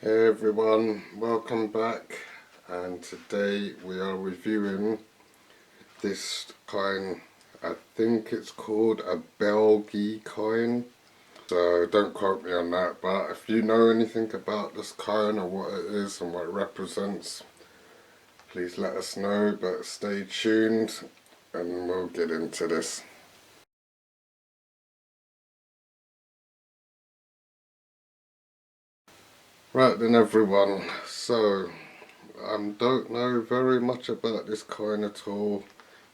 Hey everyone, welcome back, and today we are reviewing this coin. I think it's called a Belgian coin, so don't quote me on that, but if you know anything about this coin or what it is and what it represents, please let us know, but stay tuned and we'll get into this. Right then everyone, so I don't know very much about this coin at all.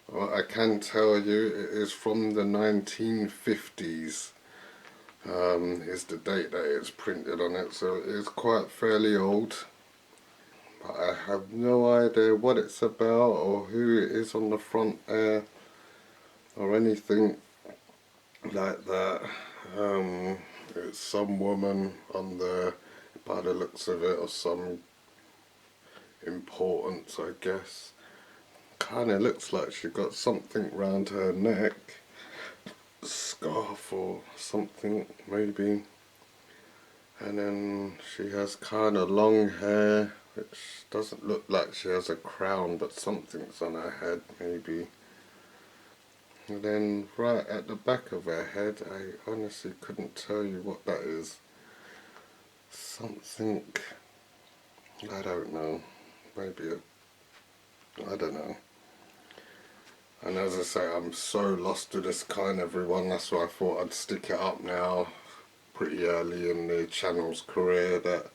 What I can tell you, it is from the 1950s, is the date that it's printed on it, so it is quite fairly old. But I have no idea what it's about or who it is on the front there or anything like that. It's some woman on there by the looks of it, or some importance I guess. Kinda looks like she got something round her neck. Scarf or something maybe, and then she has kind of long hair which doesn't look like she has a crown, but something's on her head maybe. And then right at the back of her head, I honestly couldn't tell you what that is. Something, I don't know, maybe I don't know. And as I say, I'm so lost to this kind, everyone, that's why I thought I'd stick it up now pretty early in the channel's career, that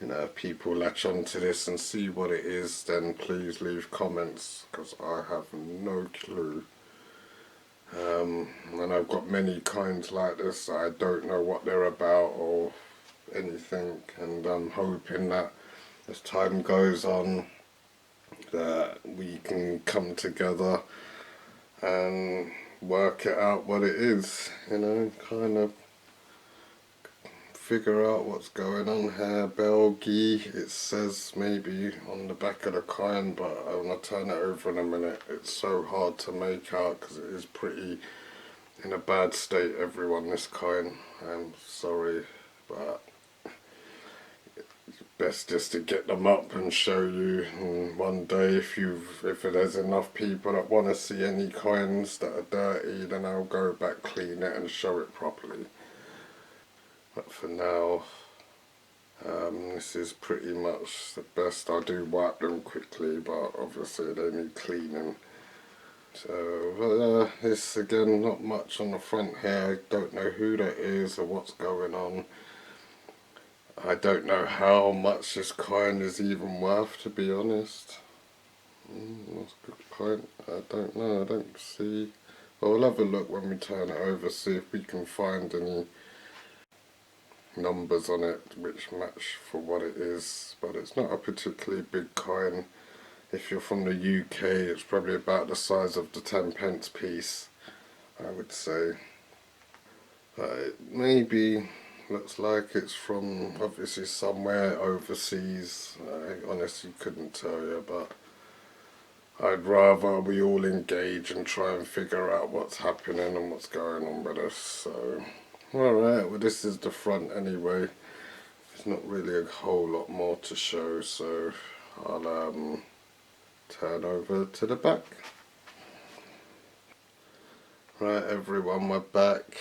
if people latch onto this and see what it is, then please leave comments, because I have no clue. And I've got many kinds like this, I don't know what they're about or anything, and I'm hoping that as time goes on that we can come together and work it out what it is, kind of figure out what's going on here. Belgium, it says maybe on the back of the coin, but when I turn it over in a minute, it's so hard to make out because it is pretty in a bad state, everyone, this coin. I'm sorry, but best just to get them up and show you. And one day, if there's enough people that want to see any coins that are dirty, then I'll go back, clean it and show it properly. But for now, this is pretty much the best. I do wipe them quickly, but obviously they need cleaning. So, this again, not much on the front here. I don't know who that is or what's going on. I don't know how much this coin is even worth, to be honest. That's a good point. I don't know. I don't see. Well, we'll have a look when we turn it over, see if we can find any numbers on it which match for what it is, but it's not a particularly big coin. If you're from the UK, it's probably about the size of the 10p piece, I would say. But it maybe looks like it's from obviously somewhere overseas. I honestly couldn't tell you, but I'd rather we all engage and try and figure out what's happening and what's going on with us. So alright, well, this is the front anyway. There's not really a whole lot more to show, so I'll turn over to the back. Right everyone, we're back,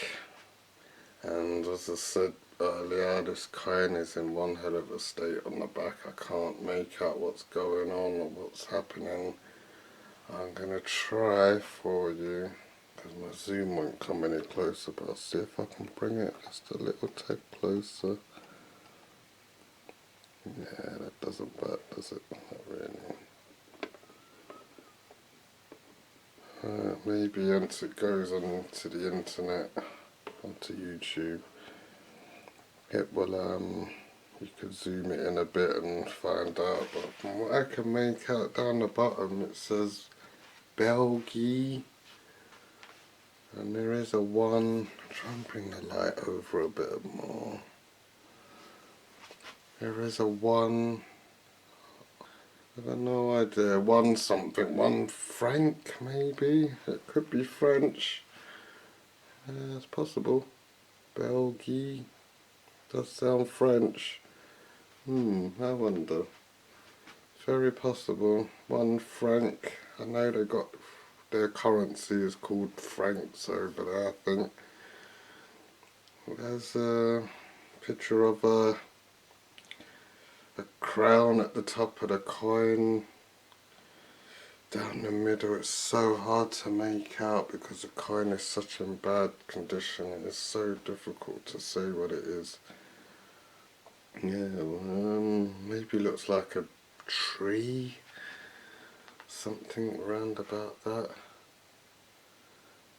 and as I said earlier, this coin is in one hell of a state on the back. I can't make out what's going on or what's happening. I'm going to try for you, because my zoom won't come any closer, but I'll see if I can bring it just a little tad closer. Yeah, that doesn't work, does it? Not really. Maybe once it goes onto the internet, onto YouTube, it will, you could zoom it in a bit and find out, but from what I can make out down the bottom, it says Belgium. And there is a 1, try and bring the light over a bit more. There is a 1, I have no idea, 1 something, 1 Franc maybe? It could be French. It's possible. Belgium, does sound French. I wonder. Very possible. One Franc. I know they got their currency is called francs over there, I think. There's a picture of a crown at the top of the coin. Down the middle, it's so hard to make out because the coin is such in bad condition. It is so difficult to say what it is. Yeah, maybe looks like a tree. Something round about that.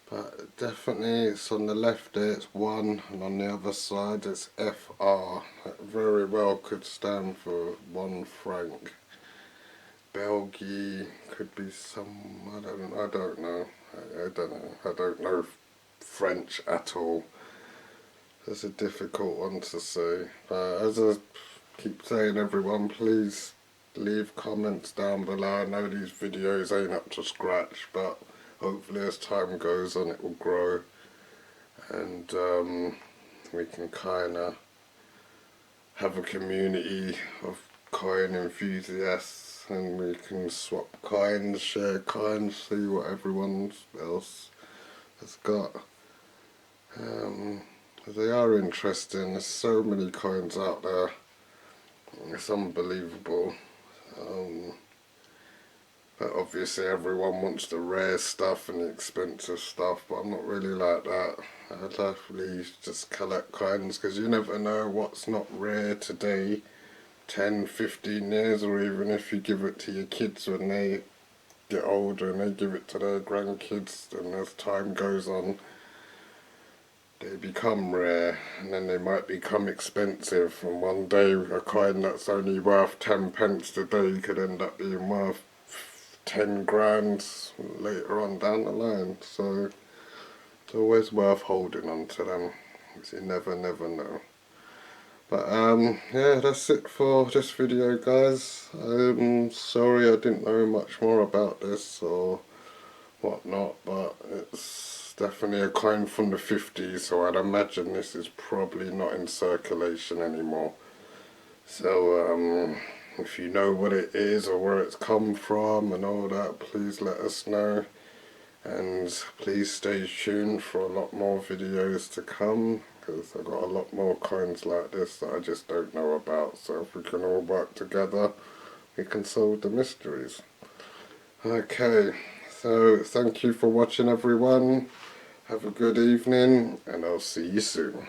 But definitely it's on the left there, it's 1, and on the other side it's FR. That very well could stand for 1 franc. Belgium could be some, I don't know. I don't know French at all. It's a difficult one to say. As I keep saying, everyone, please leave comments down below. I know these videos ain't up to scratch, but hopefully as time goes on it will grow, and we can kind of have a community of coin enthusiasts, and we can swap coins, share coins, see what everyone else has got. They are interesting. There's so many coins out there. It's unbelievable. But obviously everyone wants the rare stuff and the expensive stuff, but I'm not really like that. I definitely just collect coins because you never know what's not rare today, 10, 15 years, or even if you give it to your kids when they get older and they give it to their grandkids, and as time goes on they become rare, and then they might become expensive, and one day a coin that's only worth 10 pence today could end up being worth 10 grand later on down the line. So it's always worth holding on to them, because you never know. But yeah, that's it for this video, guys. I'm sorry I didn't know much more about this or whatnot, but it's definitely a coin from the 50s, so I'd imagine this is probably not in circulation anymore. So if you know what it is or where it's come from and all that, please let us know, and please stay tuned for a lot more videos to come, because I've got a lot more coins like this that I just don't know about. So if we can all work together, we can solve the mysteries. Okay, so thank you for watching, everyone. Have a good evening, and I'll see you soon.